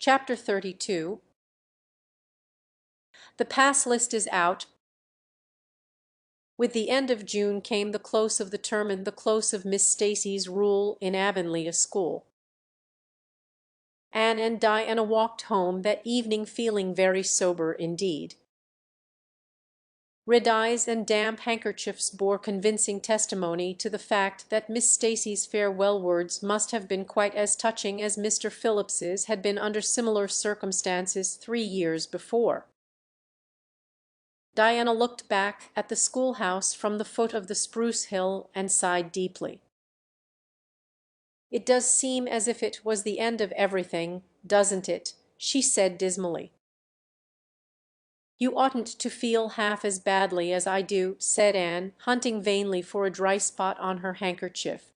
Chapter 32. The pass list is out. With the end of June came the close of the term and the close of Miss Stacy's rule in Avonlea school. Anne and Diana walked home that evening feeling very sober indeed. Red eyes and damp handkerchiefs bore convincing testimony to the fact that Miss Stacy's farewell words must have been quite as touching as Mr. Phillips's had been under similar circumstances 3 years before. Diana looked back at the schoolhouse from the foot of the spruce hill and sighed deeply. "It does seem as if it was the end of everything, doesn't it?" she said dismally. "You oughtn't to feel half as badly as I do," said Anne, hunting vainly for a dry spot on her handkerchief.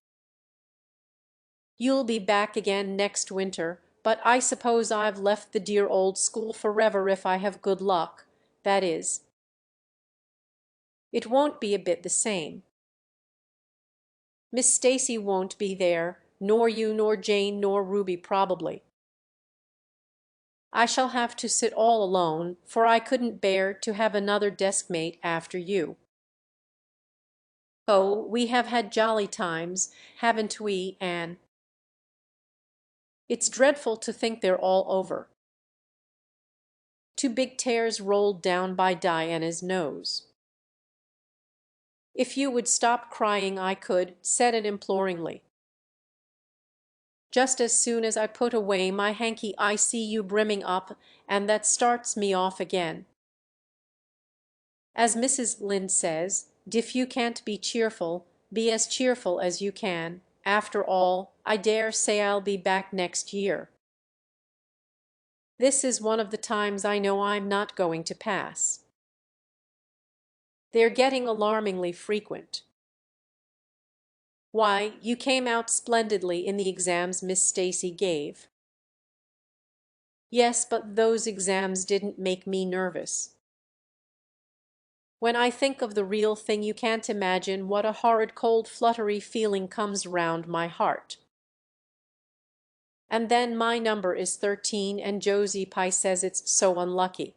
"You'll be back again next winter, but I suppose I've left the dear old school forever if I have good luck, that is. It won't be a bit the same. Miss Stacy won't be there, nor you nor Jane nor Ruby probably. I shall have to sit all alone, for I couldn't bear to have another deskmate after you. Oh, we have had jolly times, haven't we, Anne? It's dreadful to think they're all over." Two big tears rolled down by Diana's nose. "If you would stop crying I could," said it imploringly. "Just as soon as I put away my hanky I see you brimming up, and that starts me off again. As Mrs. Lynde says, if you can't be cheerful, be as cheerful as you can. After all, I dare say I'll be back next year. This is one of the times I know I'm not going to pass. They're getting alarmingly frequent. Why, you came out splendidly in the exams Miss Stacy gave." "Yes, but those exams didn't make me nervous. When I think of the real thing you can't imagine what a horrid cold fluttery feeling comes round my heart. And then my number is 13 and Josie Pye says it's so unlucky.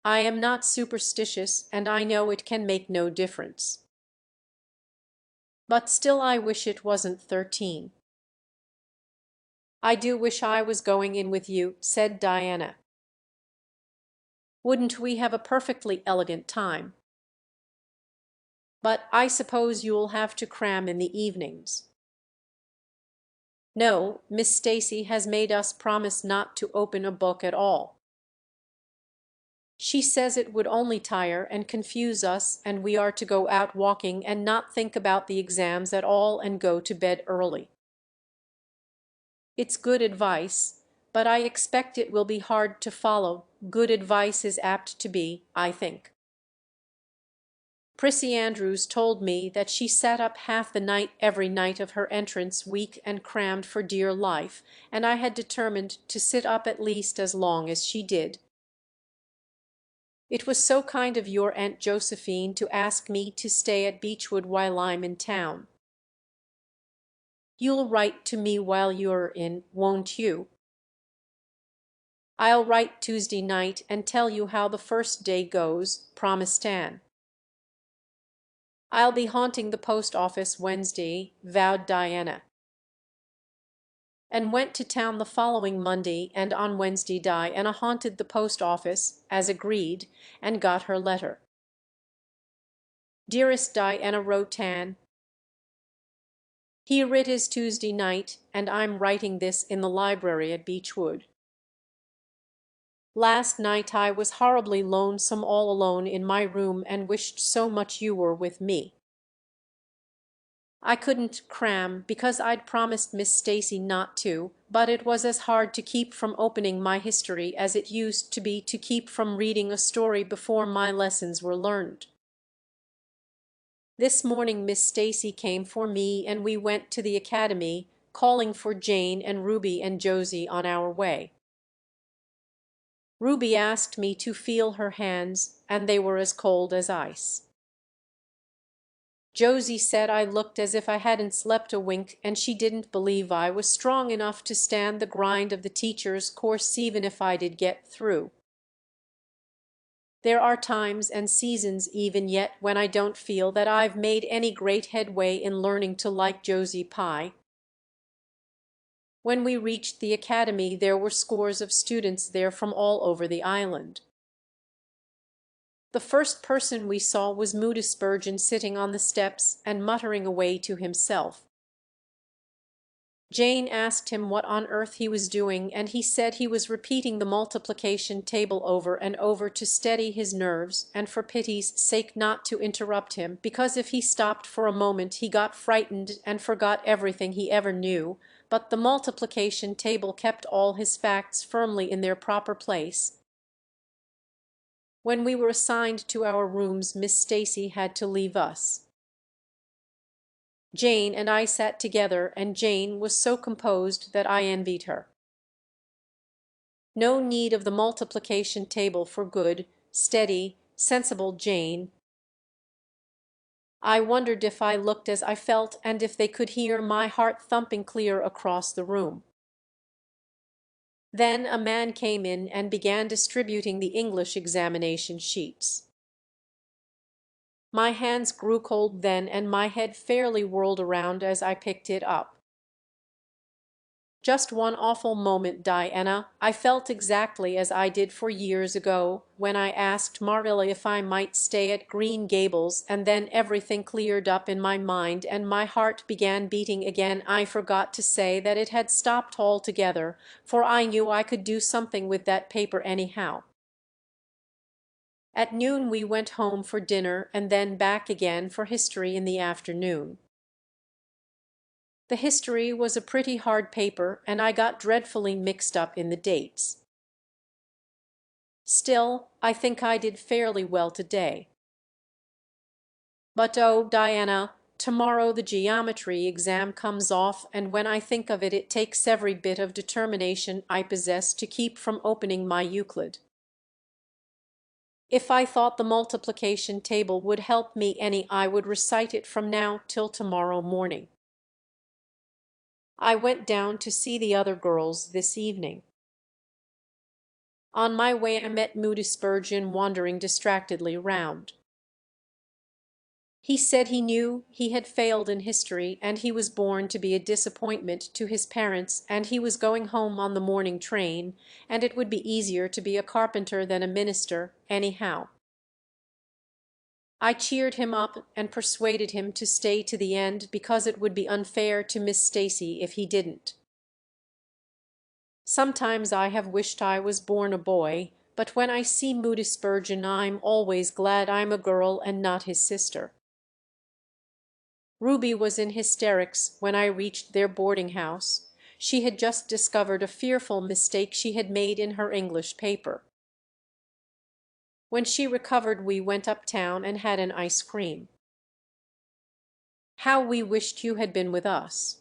I am not superstitious, and I know it can make no difference. But still I wish it wasn't 13. "I do wish I was going in with you," said Diana. "Wouldn't we have a perfectly elegant time? But I suppose you'll have to cram in the evenings." "No, Miss Stacy has made us promise not to open a book at all. She says it would only tire and confuse us, and we are to go out walking and not think about the exams at all and go to bed early. It's good advice, but I expect it will be hard to follow. Good advice is apt to be, I think. Prissy Andrews told me that she sat up half the night every night of her entrance week and crammed for dear life, and I had determined to sit up at least as long as she did. It was so kind of your Aunt Josephine to ask me to stay at Beechwood while I'm in town. You'll write to me while you're in, won't you?" "I'll write Tuesday night and tell you how the first day goes," promised Anne. "I'll be haunting the post office Wednesday," vowed Diana. And went to town the following Monday, and on Wednesday Diana haunted the post office, as agreed, and got her letter. "Dearest Diana," wrote Anne, "here it is Tuesday night, and I'm writing this in the library at Beechwood. Last night I was horribly lonesome all alone in my room and wished so much you were with me. I couldn't cram because I'd promised Miss Stacy not to, but it was as hard to keep from opening my history as it used to be to keep from reading a story before my lessons were learned. This morning Miss Stacy came for me and we went to the academy, calling for Jane and Ruby and Josie on our way. Ruby asked me to feel her hands, and they were as cold as ice. Josie said I looked as if I hadn't slept a wink, and she didn't believe I was strong enough to stand the grind of the teacher's course even if I did get through. There are times and seasons even yet when I don't feel that I've made any great headway in learning to like Josie Pye. When we reached the academy there were scores of students there from all over the island. The first person we saw was Moody Spurgeon sitting on the steps and muttering away to himself. Jane asked him what on earth he was doing, and he said he was repeating the multiplication table over and over to steady his nerves, and for pity's sake not to interrupt him, because if he stopped for a moment he got frightened and forgot everything he ever knew, but the multiplication table kept all his facts firmly in their proper place. When we were assigned to our rooms, Miss Stacy had to leave us. Jane and I sat together, and Jane was so composed that I envied her. No need of the multiplication table for good, steady, sensible Jane. I wondered if I looked as I felt, and if they could hear my heart thumping clear across the room. Then a man came in and began distributing the English examination sheets. My hands grew cold then, and my head fairly whirled around as I picked it up. Just one awful moment, Diana. I felt exactly as I did 4 years ago, when I asked Marilla if I might stay at Green Gables, and then everything cleared up in my mind and my heart began beating again. I forgot to say that it had stopped altogether, for I knew I could do something with that paper anyhow. At noon we went home for dinner, and then back again for history in the afternoon. The history was a pretty hard paper, and I got dreadfully mixed up in the dates. Still, I think I did fairly well today. But oh, Diana, tomorrow the geometry exam comes off, and when I think of it, it takes every bit of determination I possess to keep from opening my Euclid. If I thought the multiplication table would help me any, I would recite it from now till tomorrow morning. I went down to see the other girls this evening. On my way I met Moody Spurgeon wandering distractedly round. He said he knew he had failed in history, and he was born to be a disappointment to his parents, and he was going home on the morning train, and it would be easier to be a carpenter than a minister, anyhow. I cheered him up and persuaded him to stay to the end, because it would be unfair to Miss Stacy if he didn't. Sometimes I have wished I was born a boy, but when I see Moody Spurgeon I'm always glad I'm a girl and not his sister. Ruby was in hysterics when I reached their boarding-house. She had just discovered a fearful mistake she had made in her English paper. When she recovered we went uptown and had an ice cream. How we wished you had been with us.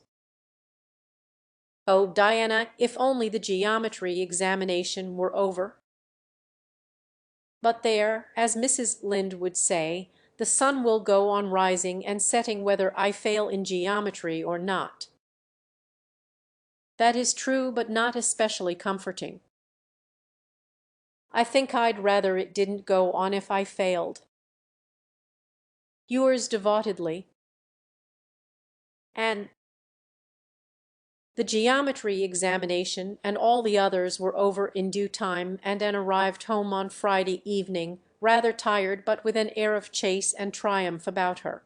Oh, Diana, if only the geometry examination were over. But there, as Mrs. Lynde would say, the sun will go on rising and setting whether I fail in geometry or not. That is true, but not especially comforting. I think I'd rather it didn't go on if I failed. Yours devotedly, Anne. The geometry examination and all the others were over in due time, and Anne arrived home on Friday evening, rather tired but with an air of chase and triumph about her.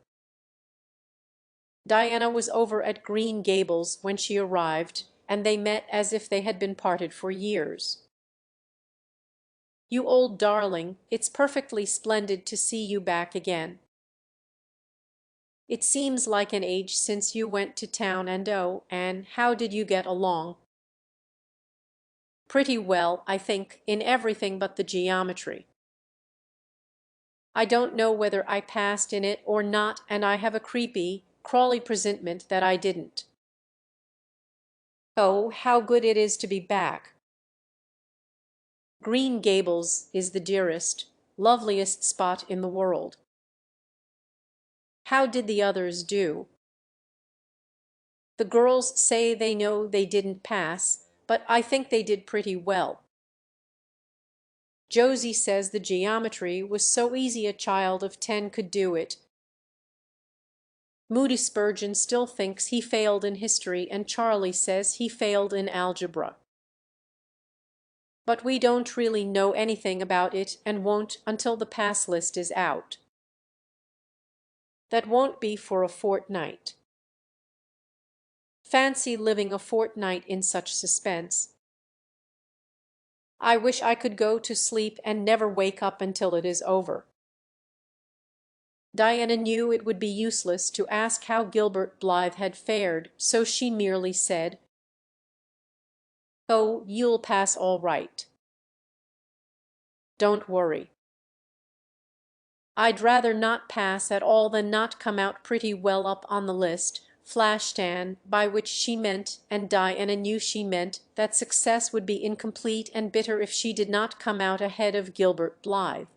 Diana was over at Green Gables when she arrived, and they met as if they had been parted for years. "You old darling, it's perfectly splendid to see you back again. It seems like an age since you went to town, and oh, Anne, how did you get along?" "Pretty well, I think, in everything but the geometry. I don't know whether I passed in it or not, and I have a creepy, crawly presentiment that I didn't. Oh, how good it is to be back! Green Gables is the dearest, loveliest spot in the world. How did the others do? The girls say they know they didn't pass, but I think they did pretty well. Josie says the geometry was so easy a child of 10 could do it. Moody Spurgeon still thinks he failed in history, and Charlie says he failed in algebra. But we don't really know anything about it and won't until the pass list is out. That won't be for a fortnight. Fancy living a fortnight in such suspense. I wish I could go to sleep and never wake up until it is over. Diana knew it would be useless to ask how Gilbert Blythe had fared, so she merely said, "Oh, you'll pass all right. Don't worry." "I'd rather not pass at all than not come out pretty well up on the list," flashed Anne, by which she meant, and Diana knew she meant, that success would be incomplete and bitter if she did not come out ahead of Gilbert Blythe.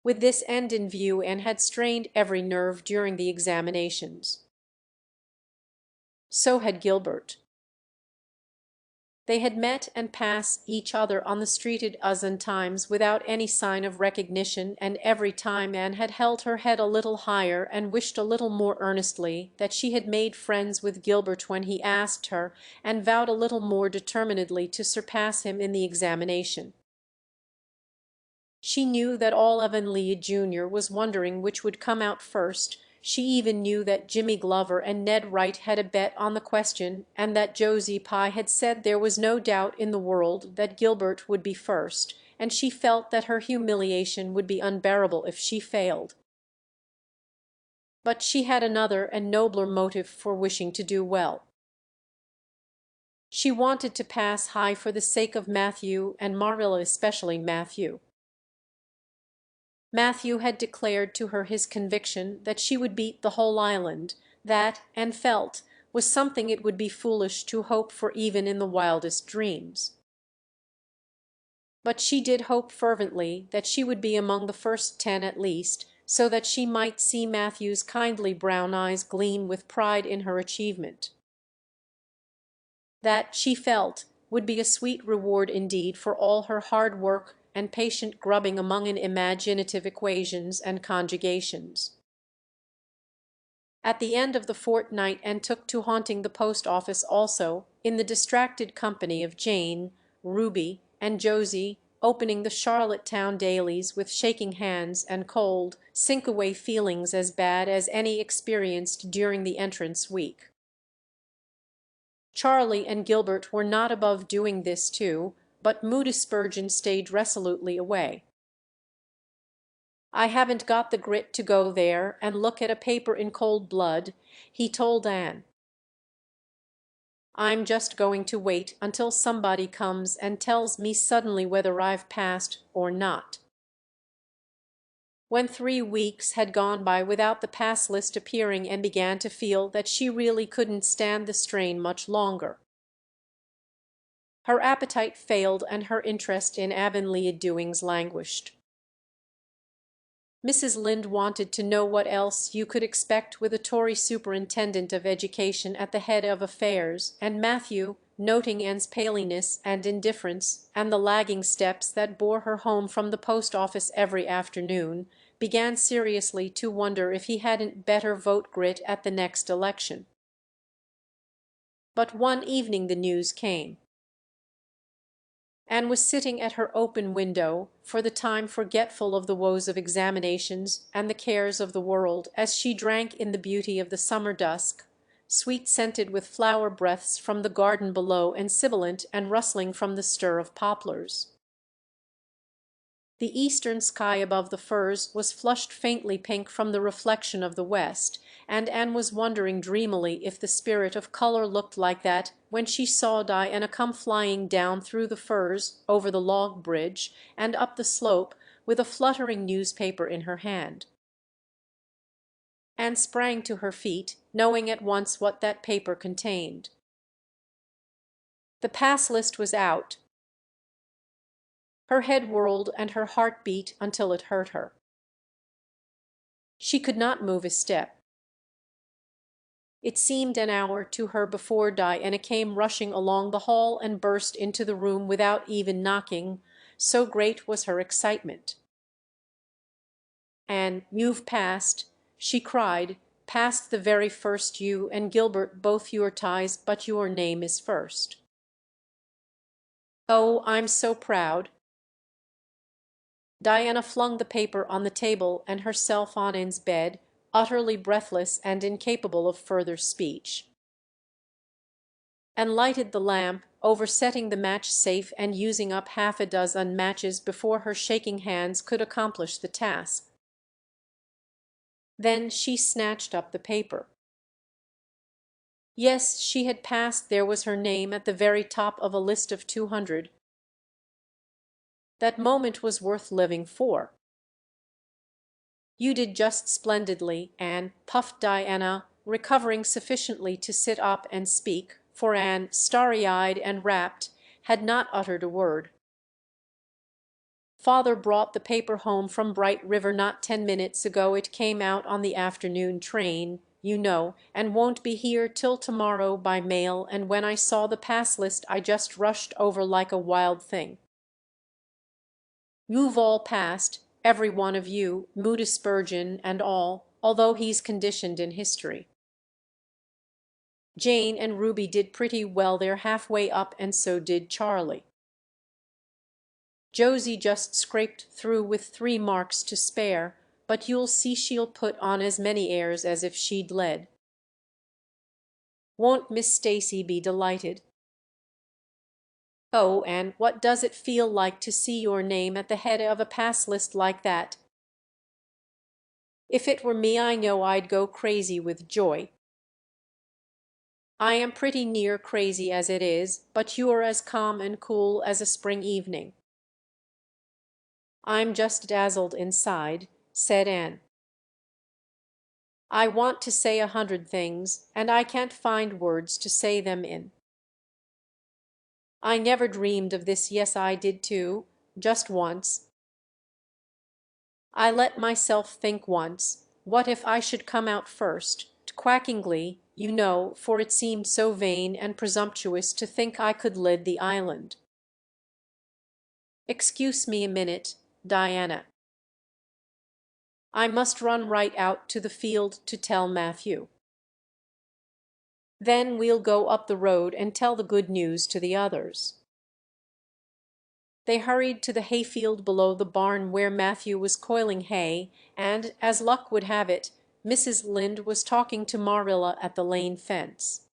With this end in view, Anne had strained every nerve during the examinations. So had Gilbert. They had met and passed each other on the street a dozen times without any sign of recognition, and every time Anne had held her head a little higher and wished a little more earnestly that she had made friends with Gilbert when he asked her, and vowed a little more determinedly to surpass him in the examination. She knew that all Avonlea Junior was wondering which would come out first. She even knew that Jimmy Glover and Ned Wright had a bet on the question, and that Josie Pye had said there was no doubt in the world that Gilbert would be first, and she felt that her humiliation would be unbearable if she failed. But she had another and nobler motive for wishing to do well. She wanted to pass high for the sake of Matthew, and Marilla, especially Matthew. Matthew had declared to her his conviction that she would beat the whole island. That, Anne felt, was something it would be foolish to hope for even in the wildest dreams. But she did hope fervently that she would be among the first 10 at least, so that she might see Matthew's kindly brown eyes gleam with pride in her achievement. That, she felt, would be a sweet reward indeed for all her hard work and patient grubbing among imaginative equations and conjugations. At the end of the fortnight Anne took to haunting the post office also, in the distracted company of Jane, Ruby, and Josie, opening the Charlottetown dailies with shaking hands and cold, sink-away feelings as bad as any experienced during the entrance week. Charlie and Gilbert were not above doing this too, but Moody Spurgeon stayed resolutely away. "I haven't got the grit to go there and look at a paper in cold blood," he told Anne. "I'm just going to wait until somebody comes and tells me suddenly whether I've passed or not." When 3 weeks had gone by without the pass list appearing, Anne began to feel that she really couldn't stand the strain much longer. Her appetite failed and her interest in Avonlea doings languished. Mrs. Lynde wanted to know what else you could expect with a Tory superintendent of education at the head of affairs, and Matthew, noting Anne's paleness and indifference, and the lagging steps that bore her home from the post office every afternoon, began seriously to wonder if he hadn't better vote Grit at the next election. But one evening the news came. Anne was sitting at her open window, for the time forgetful of the woes of examinations and the cares of the world, as she drank in the beauty of the summer dusk, sweet-scented with flower breaths from the garden below and sibilant and rustling from the stir of poplars. The eastern sky above the firs was flushed faintly pink from the reflection of the west, and Anne was wondering dreamily if the spirit of color looked like that when she saw Diana come flying down through the firs, over the log bridge, and up the slope, with a fluttering newspaper in her hand. Anne sprang to her feet, knowing at once what that paper contained. The pass list was out. Her head whirled and her heart beat until it hurt her. She could not move a step. It seemed an hour to her before Diana came rushing along the hall and burst into the room without even knocking, so great was her excitement. "Anne, you've passed," she cried, "past the very first you and Gilbert both your ties, but your name is first." "Oh, I'm so proud." Diana flung the paper on the table and herself on Anne's bed, utterly breathless and incapable of further speech, and lighted the lamp, oversetting the match-safe and using up half a dozen matches before her shaking hands could accomplish the task. Then she snatched up the paper. Yes, she had passed. There was her name at the very top of a list of 200. That moment was worth living for. "You did just splendidly, Anne," puffed Diana, recovering sufficiently to sit up and speak, for Anne, starry-eyed and rapt, had not uttered a word. "Father brought the paper home from Bright River not 10 minutes ago. It came out on the afternoon train, you know, and won't be here till tomorrow by mail, and when I saw the pass list I just rushed over like a wild thing. You've all passed, every one of you, Moody Spurgeon and all, although he's conditioned in history. Jane and Ruby did pretty well, they're halfway up, and so did Charlie. Josie just scraped through with 3 marks to spare, but you'll see she'll put on as many airs as if she'd led. Won't Miss Stacy be delighted? Oh, and what does it feel like to see your name at the head of a pass list like that? If it were me, I know I'd go crazy with joy. I am pretty near crazy as it is, but you're as calm and cool as a spring evening." "I'm just dazzled inside," said Anne. "I want to say 100 things, and I can't find words to say them in. I never dreamed of this. Yes, I did too, just once. I let myself think once, what if I should come out first, quackingly, you know, for it seemed so vain and presumptuous to think I could lead the island. Excuse me a minute, Diana. I must run right out to the field to tell Matthew. Then we'll go up the road and tell the good news to the others." They hurried to the hayfield below the barn where Matthew was coiling hay, and, as luck would have it, Mrs. Lynde was talking to Marilla at the lane fence.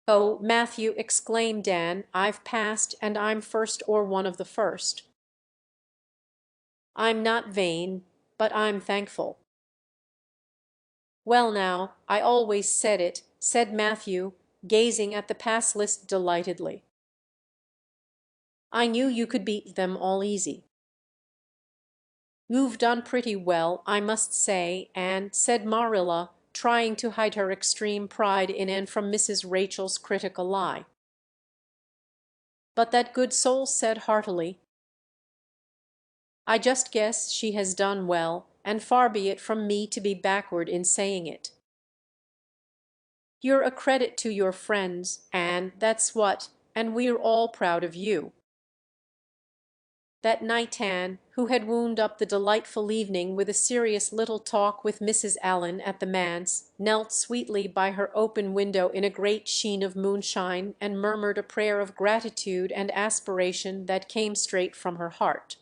"Oh, Matthew," exclaimed Dan, "I've passed, and I'm first or one of the first. I'm not vain, but I'm thankful." "Well now, I always said it," said Matthew, gazing at the pass list delightedly. "I knew you could beat them all easy." "You've done pretty well, I must say, Anne," said Marilla, trying to hide her extreme pride in Anne from Mrs. Rachel's critical eye. But that good soul said heartily, "I just guess she has done well, and far be it from me to be backward in saying it. You're a credit to your friends, Anne, that's what, and we're all proud of you." That night Anne, who had wound up the delightful evening with a serious little talk with Mrs. Allen at the manse, knelt sweetly by her open window in a great sheen of moonshine and murmured a prayer of gratitude and aspiration that came straight from her heart.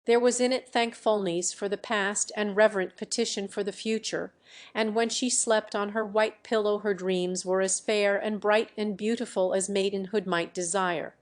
There was in it thankfulness for the past and reverent petition for the future, and when she slept on her white pillow her dreams were as fair and bright and beautiful as maidenhood might desire.